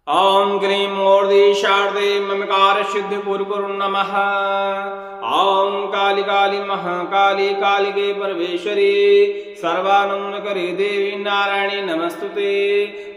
ओम क्रीं मूर्धि शारदे ममकार सिद्धि कुरकुरु नमः। ओम काली काली महाकाली कालिके परमेश्वरी सर्वानंदकरी देवी नारायणी नमस्तुते।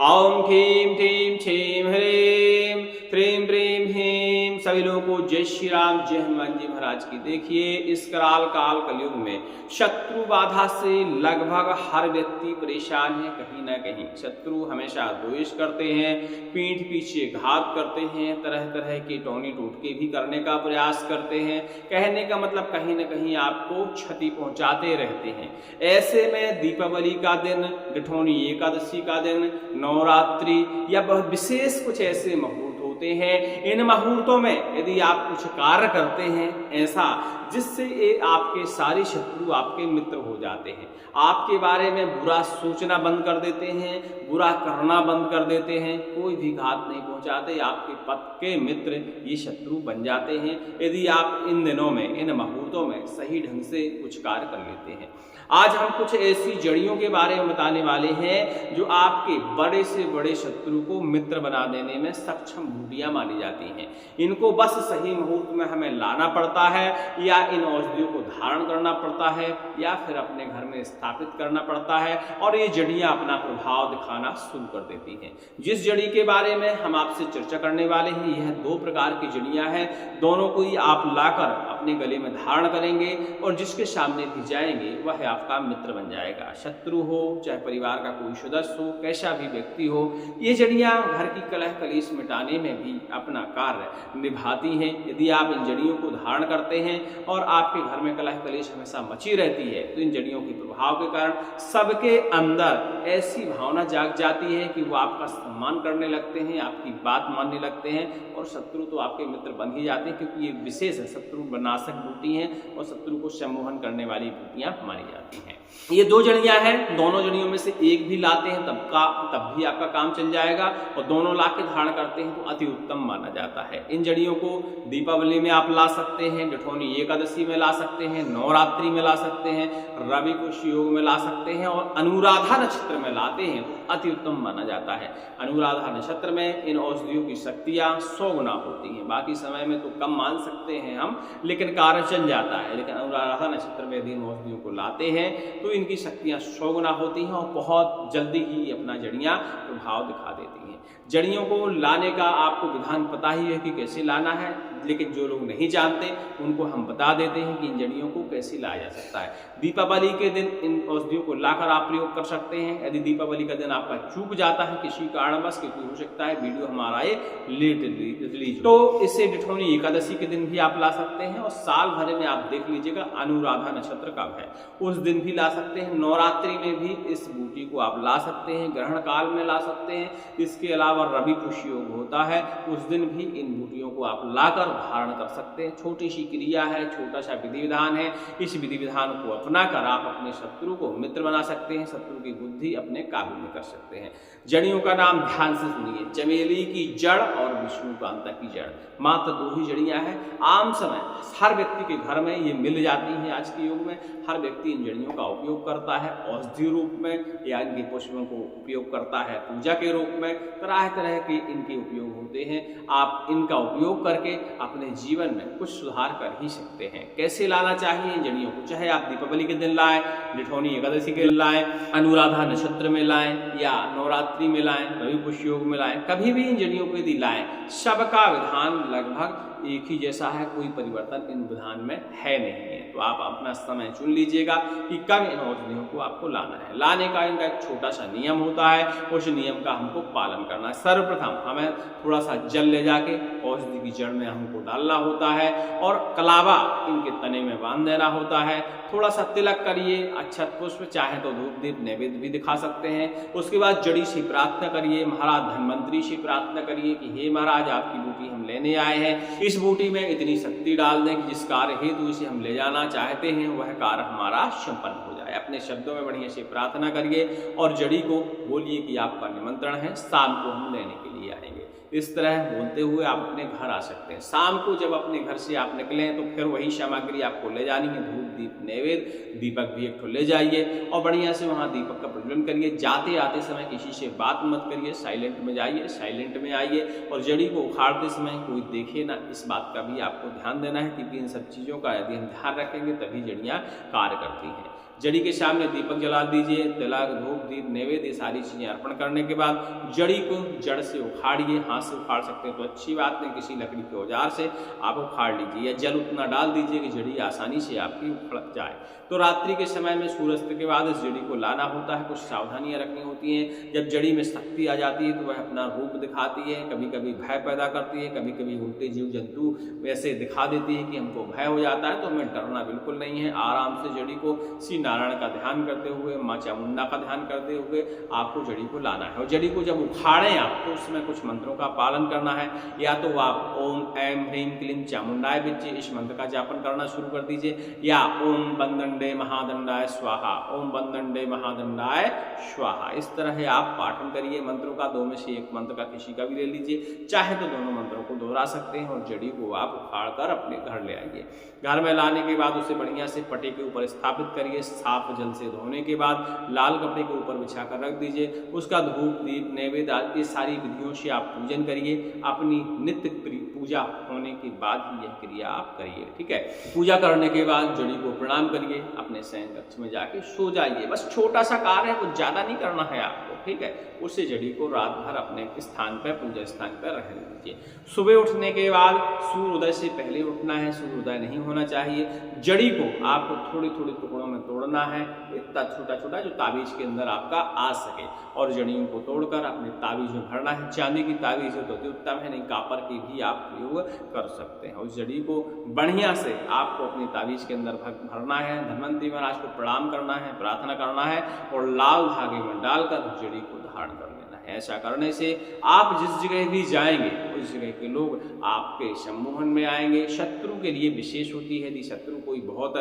ओम ह्रीं क्लीं छीं ह्रीं ह्रीं प्रीं ह्रीं। सभी लोगों को जय श्री राम, जय हनुमान जी महाराज की। देखिए, इस कराल काल कलयुग में शत्रु बाधा से लगभग हर व्यक्ति परेशान है। कहीं ना कहीं शत्रु हमेशा द्वेष करते हैं, पीठ पीछे घात करते हैं, तरह तरह के टोनी टोटके भी करने का प्रयास करते हैं। कहने का मतलब कहीं ना कहीं आपको क्षति पहुंचाते रहते हैं। ऐसे में दीपावली का दिन, जेठौनी एकादशी का दिन, नवरात्रि या बहुत विशेष कुछ ऐसे मुहूर्त होते हैं। इन मुहूर्तों में यदि आप कुछ कार्य करते हैं ऐसा जिससे ये आपके सारे शत्रु आपके मित्र हो जाते हैं, आपके बारे में बुरा सोचना बंद कर देते हैं, बुरा करना बंद कर देते हैं, कोई भी घात नहीं पहुंचाते, आपके पक्के मित्र ये शत्रु बन जाते हैं यदि आप इन दिनों में, इन मुहूर्तों में सही ढंग से कुछ कार्य कर लेते हैं। आज हम कुछ ऐसी जड़ियों के बारे में बताने वाले हैं जो आपके बड़े से बड़े शत्रु को मित्र बना देने में सक्षम बूटियां मानी जाती हैं। इनको बस सही मुहूर्त में हमें लाना पड़ता है, या इन औषधियों को धारण करना पड़ता है, या फिर अपने घर में स्थापित करना पड़ता है, और ये जड़ियां अपना प्रभाव दिखाना शुरू कर देती हैं। जिस जड़ी के बारे में हम आपसे चर्चा करने वाले हैं, यह 2 प्रकार की जड़ियां हैं। दोनों को ही आप लाकर अपने गले में धारण करेंगे और जिसके सामने भी जाएंगे वह आपका मित्र बन जाएगा। शत्रु हो चाहे परिवार का कोई सदस्य हो, कैसा भी व्यक्ति हो, ये जड़ियां घर की कलह कलेश मिटाने में भी अपना कार्य निभाती हैं। यदि आप इन जड़ियों को धारण करते हैं और आपके घर में कलह कलेश हमेशा मची रहती है, तो इन जड़ियों के प्रभाव के कारण सबके अंदर ऐसी भावना जाग जाती है कि वो आपका सम्मान करने लगते हैं, आपकी बात मानने लगते हैं, और शत्रु तो आपके मित्र बन ही जाते हैं, क्योंकि ये विशेष शत्रु विनाशक बूटी हैं और शत्रु को सम्मोहन करने वाली बूटियां मानी जाती हैं। ये 2 जड़ियां हैं, दोनों जड़ियों में से एक भी लाते हैं तब भी आपका काम चल जाएगा, और दोनों ला के धारण करते हैं तो अति उत्तम माना जाता है। इन जड़ियों को दीपावली में आप ला सकते हैं, जेठौनी एकादशी में ला सकते हैं, नवरात्रि में ला सकते हैं, रवि कुश योग में ला सकते हैं, और अनुराधा नक्षत्र में लाते हैं तो अति उत्तम माना जाता है। अनुराधा नक्षत्र में इन औषधियों की शक्तियां 100 गुना होती हैं। बाकी समय में तो कम मान सकते हैं हम, लेकिन कार्य चल जाता है। लेकिन अनुराधा नक्षत्र में यदि इन औषधियों को लाते हैं तो इनकी शक्तियां 100 गुना होती हैं और बहुत जल्दी ही अपना जड़ियां प्रभाव दिखा देती हैं। जड़ियों को लाने का आपको विधान पता ही है कि कैसे लाना है, लेकिन जो लोग नहीं जानते उनको हम बता देते हैं कि इन जड़ियों को कैसे लाया जा सकता है। दीपावली के दिन इन औषधियों को लाकर आप प्रयोग कर सकते हैं। यदि दीपावली का दिन आपका चूक जाता है किसी कारणवश, क्योंकि हो सकता है वीडियो हमारा ये लेट रिलीज, तो इससे जेठौनी एकादशी के दिन भी आप ला सकते हैं, और साल भर में आप देख लीजिएगा अनुराधा नक्षत्र कब है उस दिन भी ला सकते हैं। नवरात्रि में भी इस बूटी को आप ला सकते हैं, ग्रहण काल में ला सकते हैं। इसके अलावा रवि कुश योग होता है, उस दिन भी इन बूटियों को आप लाकर धारण कर सकते हैं। छोटी सी क्रिया है, छोटा सा विधि विधान है। इस विधि विधान को अपनाकर आप अपने शत्रु को मित्र बना सकते हैं, शत्रु की बुद्धि अपने काबू में कर सकते हैं। जड़ियों का नाम ध्यान से सुनिए, चमेली की जड़ और विष्णुकांता की जड़, मात्र 2 ही जड़ियां हैं। आम समय हर व्यक्ति के घर में ये मिल जाती हैं। आज के युग में हर व्यक्ति इन जड़ियों का उपयोग करता है औषधि रूप में, या इनके पुष्पों को उपयोग करता है पूजा के रूप में। तरह तरह के इनके उपयोग होते हैं। आप इनका उपयोग करके अपने जीवन में कुछ सुधार कर ही सकते हैं। कैसे लाना चाहिए इन जड़ियों को, चाहे आप दीपावली के दिन लाएं, जेठौनी एकादशी के दिन लाएं, अनुराधा नक्षत्र में लाएं, या नवरात्रि में लाएं, रवि कुश योग में लाएं, कभी भी इन जड़ियों को यदि लाएं, सबका विधान लगभग एक ही जैसा है, कोई परिवर्तन इन विधान में है नहीं है। तो आप अपना समय चुन लीजिएगा कि कब इन औषधियों को आपको लाना है। लाने का इनका एक छोटा सा नियम होता है, उस नियम का हमको पालन करना है। सर्वप्रथम हमें थोड़ा सा जल ले जाके औषधि की जड़ में हमको डालना होता है, और कलावा इनके तने में बांध देना होता है। थोड़ा सा तिलक करिए, अक्षत पुष्प, चाहे तो धूप दीप नैवेद्य भी दिखा सकते हैं। उसके बाद जड़ी से प्रार्थना करिए, महाराज धन्वंतरी से प्रार्थना करिए कि हे महाराज, आपकी बूटी हम लेने आए हैं, इस बूटी में इतनी शक्ति डाल दें कि जिस कार्य हेतु इसे हम ले जाना चाहते हैं वह कार्य हमारा संपन्न हो जाए। अपने शब्दों में बढ़िया से प्रार्थना करिए और जड़ी को बोलिए कि आपका निमंत्रण है, शाम को हम लेने के लिए आएंगे। इस तरह बोलते हुए आप अपने घर आ सकते हैं। शाम को जब अपने घर से आप निकलें तो फिर वही सामग्री आपको ले जानी है, धूप दीप नैवेद्य, दीपक भी एक ठो ले जाइए और बढ़िया से वहाँ दीपक का प्रज्वलन करिए। जाते आते समय किसी से बात मत करिए, साइलेंट में जाइए, साइलेंट में आइए और जड़ी को उखाड़ते समय कोई देखे ना, इस बात का भी आपको ध्यान देना है, क्योंकि इन सब चीज़ों का यदि हम ध्यान रखेंगे तभी जड़ियाँ कार्य करती हैं। जड़ी के सामने दीपक जला दीजिए, तिलक धूप दीप नैवेद्य ये सारी चीज़ें अर्पण करने के बाद जड़ी को जड़ से उखाड़िए। हाथ से उखाड़ सकते हैं तो अच्छी बात नहीं, किसी लकड़ी के औजार से आप उखाड़ लीजिए या जल उतना डाल दीजिए कि जड़ी आसानी से आपकी उखड़ जाए। तो रात्रि के समय में सूर्यास्त के बाद इस जड़ी को लाना होता है, कुछ सावधानियां रखनी होती हैं। जब जड़ी में शक्ति आ जाती है तो वह अपना रूप दिखाती है, कभी कभी भय पैदा करती है, कभी कभी उल्टे जीव जंतु वैसे दिखा देती है कि हमको भय हो जाता है। तो हमें डरना बिल्कुल नहीं है, आराम से जड़ी को श्री नारायण का ध्यान करते हुए, माँ चामुंडा का ध्यान करते हुए आपको जड़ी को लाना है। और जड़ी को जब उखाड़ें आप तो उसमें कुछ मंत्रों का पालन करना है। या तो आप ओम ऐं ह्रीं क्लीं चामुंडाय विच्चे इस मंत्र का जापन करना शुरू कर दीजिए, या ओम बंदंडे महादंडाय स्वाहा, ओम बंदंडे महादंडाय स्वाहा, इस तरह आप पाठन करिए मंत्रों का। दो में से एक मंत्र का किसी का भी ले लीजिए, चाहे तो दोनों मंत्रों को दोहरा सकते हैं और जड़ी को आप उखाड़ कर अपने घर ले आइए। घर में लाने के बाद उसे बढ़िया से पटे के ऊपर स्थापित करिए। साफ जल से धोने के बाद लाल कपड़े के ऊपर बिछा कर रख दीजिए। उसका धूप दीप नैवेद्य आदि सारी विधियों से आप पूजन करिए। अपनी नित्य पूजा होने के बाद ही यह क्रिया आप करिए, ठीक है। पूजा करने के बाद जड़ी को प्रणाम करिए, अपने शयन कक्ष में जाके सो जाइए। बस छोटा सा कार्य है, कुछ ज़्यादा नहीं करना है आपको, ठीक है। उससे जड़ी को रात भर अपने स्थान पर, पूजा स्थान पर रहने दीजिए। सुबह उठने के बाद सूर्योदय से पहले उठना है, सूर्योदय नहीं होना चाहिए। जड़ी को आपको थोड़ी थोड़ी टुकड़ों में तोड़ना है, इतना छोटा छोटा जो ताबीज के अंदर आपका आ सके, और जड़ियों को तोड़कर अपने ताबीज में भरना है। चांदी की ताबीज हो तो अति उत्तम है, नहीं कापर की भी आप प्रयोग कर सकते हैं। उस जड़ी को बढ़िया से आपको अपनी ताबीज के अंदर भरना है। धन्वंतरी महाराज को प्रणाम करना है, प्रार्थना करना है और लाल धागे में डालकर जड़ी को धारण कर लेना है। ऐसा करने से आप जिस जगह भी जाएंगे उस जगह के लोग आपके सम्मोहन में आएंगे। शत्रु के लिए विशेष होती है, यदि शत्रु कोई बहुत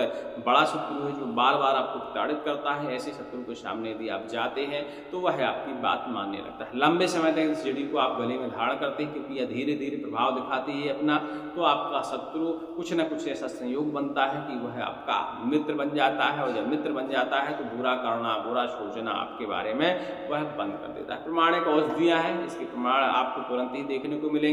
बड़ा शत्रु है जो बार बार आपको प्रताड़ित करता है, ऐसे शत्रु के सामने यदि आप जाते हैं तो वह आपकी बात मानने लगता है। लंबे समय तक इस जड़ी को आप गले में धारण करते हैं, क्योंकि यह धीरे धीरे प्रभाव दिखाती है अपना, तो आपका शत्रु कुछ न कुछ ऐसा संयोग बनता है कि वह आपका मित्र बन जाता है। और जब मित्र बन जाता है तो बुरा करना, बुरा सोचना आपके बारे में वह बंद कर देता है। प्रमाणिक औषधियाँ हैं, इसके प्रमाण आपको तुरंत ही देखने को मिलेंगे।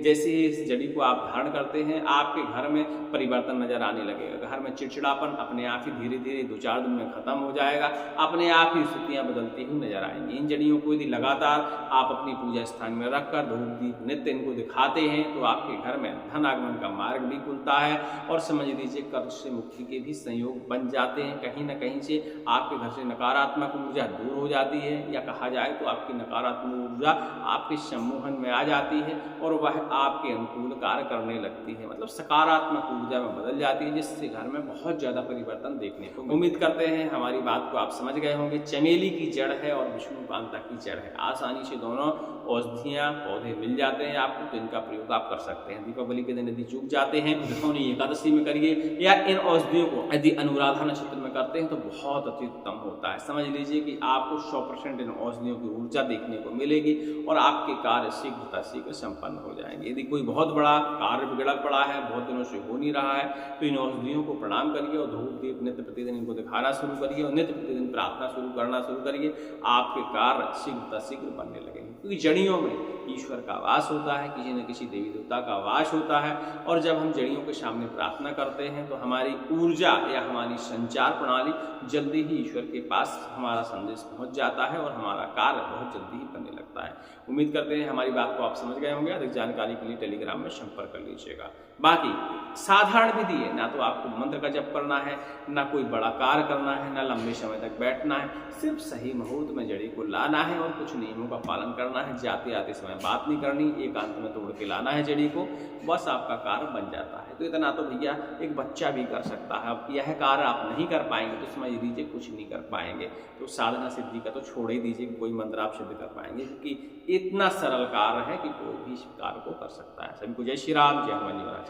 जैसे ही इस जड़ी को आप धारण करते हैं आपके घर में परिवर्तन नजर आने लगेगा। घर में चिड़चिड़ापन अपने आप ही धीरे धीरे 2-4 दिन में खत्म हो जाएगा, अपने आप ही स्थितियाँ बदलती हुई नजर आएंगी। इन जड़ियों को यदि लगातार आप अपनी पूजा स्थान में रखकर धूप दीप नित्य इनको दिखाते हैं तो आपके घर में धन आगमन का मार्ग भी खुलता है और समझ लीजिए कर्ज से मुक्ति के भी संयोग बन जाते हैं। कहीं ना कहीं से आपके घर से नकारात्मक ऊर्जा दूर हो जाती है, या कहा जाए तो आपकी नकारात्मक ऊर्जा आपके सम्मोहन में आ जाती है और वह आपके अनुकूल कार्य करने लगती है, मतलब सकारात्मक ऊर्जा में बदल जाती है, जिससे घर में बहुत ज़्यादा परिवर्तन देखने को। उम्मीद करते हैं हमारी बात को आप समझ गए होंगे। चमेली की जड़ है और विष्णुकांता की जड़ है, आसानी से दोनों औषधियाँ पौधे मिल जाते हैं आपको, तो इनका प्रयोग आप कर सकते हैं। दीपावली के दिन यदि चूक जाते हैं तो दिखौनी एकादशी में करिए, या इन औषधियों को यदि अनुराधा नक्षत्र में करते हैं तो बहुत अति उत्तम होता है। समझ लीजिए कि आपको 100% इन औषधियों की ऊर्जा देखने को मिलेगी और आपके कार्य शीघ्र संपन्न हो जाएंगे। यदि कोई बहुत बड़ा कार्य बिगड़ा पड़ा है, बहुत दिनों से हो नहीं रहा है, तो इन औषधियों को प्रणाम करिए और धूप दीप नित्य प्रतिदिन इनको दिखाना शुरू करिए और नित्य प्रतिदिन प्रार्थना करना शुरू करिए। आपके कार्य शीघ्र बनने लगेंगे, क्योंकि जड़ियों में ईश्वर का वास होता है, किसी न किसी देवी देवता का वास होता है। और जब हम जड़ियों के सामने प्रार्थना करते हैं तो हमारी ऊर्जा या हमारी संचार प्रणाली जल्दी ही ईश्वर के पास हमारा संदेश पहुंच जाता है और हमारा कार्य बहुत जल्दी ही बनने लगता है। उम्मीद करते हैं हमारी बात को आप समझ गए होंगे। अधिक जानकारी के लिए टेलीग्राम में संपर्क कर लीजिएगा। बाकी साधारण विधि है, ना तो आपको मंत्र का जप करना है, ना कोई बड़ा कार्य करना है, ना लंबे समय तक बैठना है, सिर्फ सही मुहूर्त में जड़ी को लाना है और कुछ नियमों का पालन करना है। जाते आते समय बात नहीं करनी, एकांत में तोड़ के लाना है जड़ी को, बस आपका कार्य बन जाता है। तो इतना तो भैया एक बच्चा भी कर सकता है। अब यह कार्य आप नहीं कर पाएंगे तो समझ लीजिए कुछ नहीं कर पाएंगे। तो साधना सिद्धि का तो छोड़ ही दीजिए, कोई मंत्र आप सिद्ध कर पाएंगे, क्योंकि इतना सरल कार्य है कि कोई भी इस कार्य को कर सकता है। सभी को जय श्री राम, जय हनुमान जी महाराज।